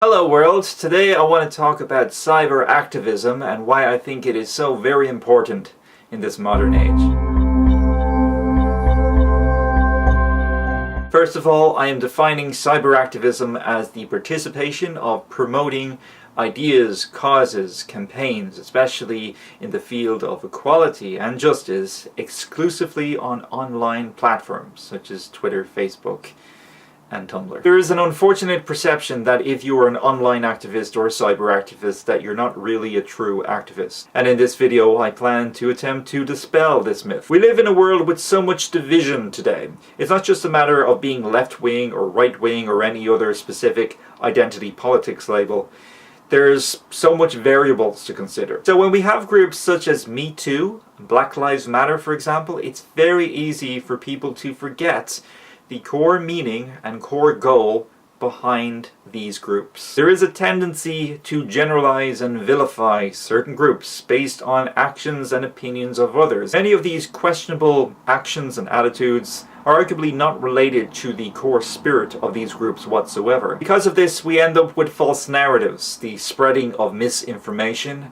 Hello world, today I want to talk about cyber activism and why I think it is so very important in this modern age. First of all, I am defining cyber activism as the participation of promoting ideas, causes, campaigns, especially in the field of equality and justice, exclusively on online platforms such as Twitter, Facebook, and Tumblr. There is an unfortunate perception that if you are an online activist or a cyber activist that you're not really a true activist. And in this video I plan to attempt to dispel this myth. We live in a world with so much division today. It's not just a matter of being left-wing or right-wing or any other specific identity politics label. There's so much variables to consider. So when we have groups such as Me Too, Black Lives Matter for example, it's very easy for people to forget the core meaning and core goal behind these groups. There is a tendency to generalize and vilify certain groups based on actions and opinions of others. Many of these questionable actions and attitudes are arguably not related to the core spirit of these groups whatsoever. Because of this, we end up with false narratives, the spreading of misinformation,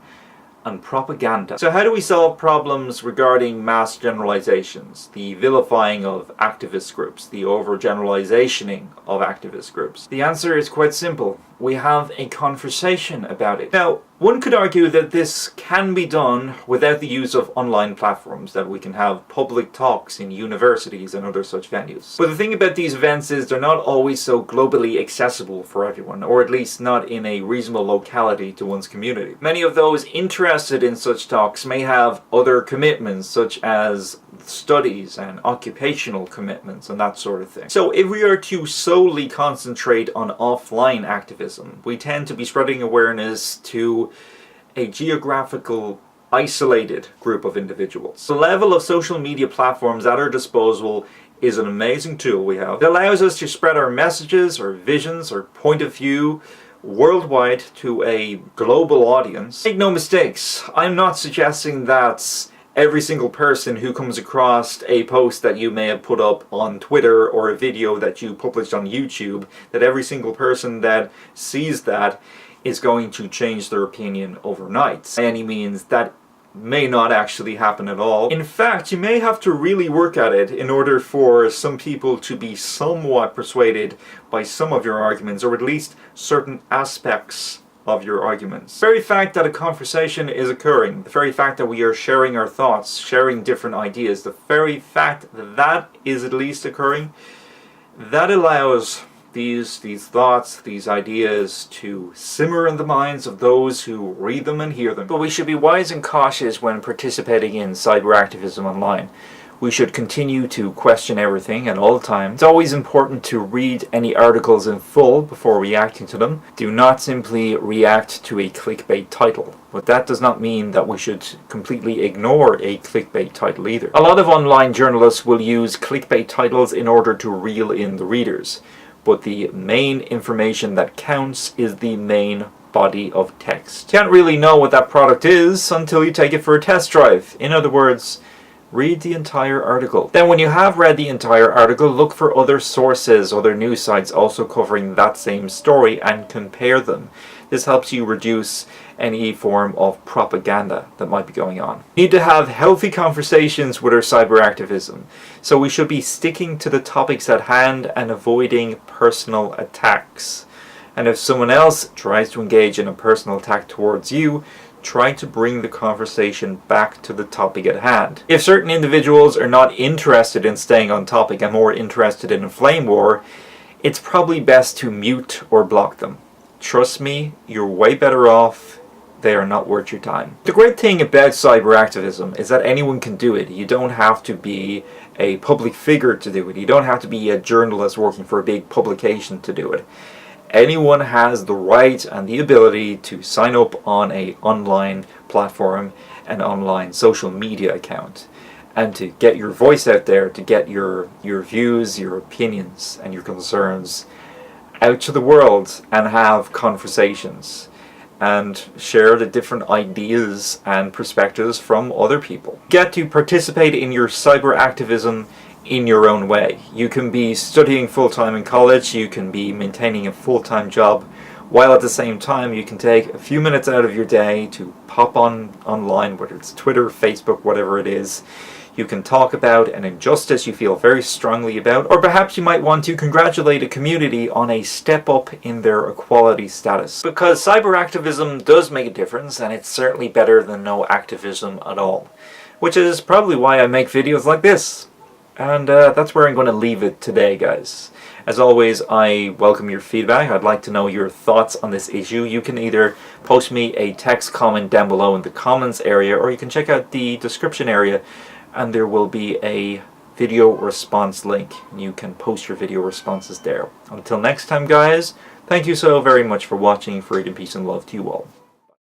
and propaganda. So how do we solve problems regarding mass generalizations, the vilifying of activist groups, the overgeneralizationing of activist groups? The answer is quite simple. We have a conversation about it. Now, one could argue that this can be done without the use of online platforms, that we can have public talks in universities and other such venues. But the thing about these events is they're not always so globally accessible for everyone, or at least not in a reasonable locality to one's community. Many of those interested in such talks may have other commitments, such as studies and occupational commitments and that sort of thing. So if we are to solely concentrate on offline activism, we tend to be spreading awareness to a geographical isolated group of individuals. The level of social media platforms at our disposal is an amazing tool we have. It allows us to spread our messages, our visions, our point of view worldwide to a global audience. Make no mistakes, I'm not suggesting that every single person who comes across a post that you may have put up on Twitter or a video that you published on YouTube, that every single person that sees that is going to change their opinion overnight. By any means, that may not actually happen at all. In fact, you may have to really work at it in order for some people to be somewhat persuaded by some of your arguments, or at least certain aspects of your arguments. The very fact that a conversation is occurring, the very fact that we are sharing our thoughts, sharing different ideas, the very fact that that is at least occurring, that allows these thoughts, these ideas to simmer in the minds of those who read them and hear them. But we should be wise and cautious when participating in cyber activism online. We should continue to question everything at all times. It's always important to read any articles in full before reacting to them. Do not simply react to a clickbait title. But that does not mean that we should completely ignore a clickbait title either. A lot of online journalists will use clickbait titles in order to reel in the readers. But the main information that counts is the main body of text. You can't really know what that product is until you take it for a test drive. In other words, read the entire article. Then when you have read the entire article, look for other sources, other news sites also covering that same story, and compare them. This helps you reduce any form of propaganda that might be going on. We need to have healthy conversations with our cyber activism, so we should be sticking to the topics at hand and avoiding personal attacks. And if someone else tries to engage in a personal attack towards you, try to bring the conversation back to the topic at hand. If certain individuals are not interested in staying on topic and more interested in a flame war, it's probably best to mute or block them. Trust me, you're way better off. They are not worth your time. The great thing about cyber activism is that anyone can do it. You don't have to be a public figure to do it. You don't have to be a journalist working for a big publication to do it. Anyone has the right and the ability to sign up on an online platform, an online social media account, and to get your voice out there, to get your views, your opinions, and your concerns out to the world and have conversations and share the different ideas and perspectives from other people. Get to participate in your cyber activism in your own way. You can be studying full-time in college, you can be maintaining a full-time job, while at the same time you can take a few minutes out of your day to pop online, whether it's Twitter, Facebook, whatever it is. You can talk about an injustice you feel very strongly about, or perhaps you might want to congratulate a community on a step up in their equality status. Because cyber activism does make a difference, and it's certainly better than no activism at all. Which is probably why I make videos like this. And that's where I'm going to leave it today, guys. As always, I welcome your feedback. I'd like to know your thoughts on this issue. You can either post me a text comment down below in the comments area, or you can check out the description area, and there will be a video response link. You can post your video responses there. Until next time, guys, thank you so very much for watching. Freedom, peace, and love to you all.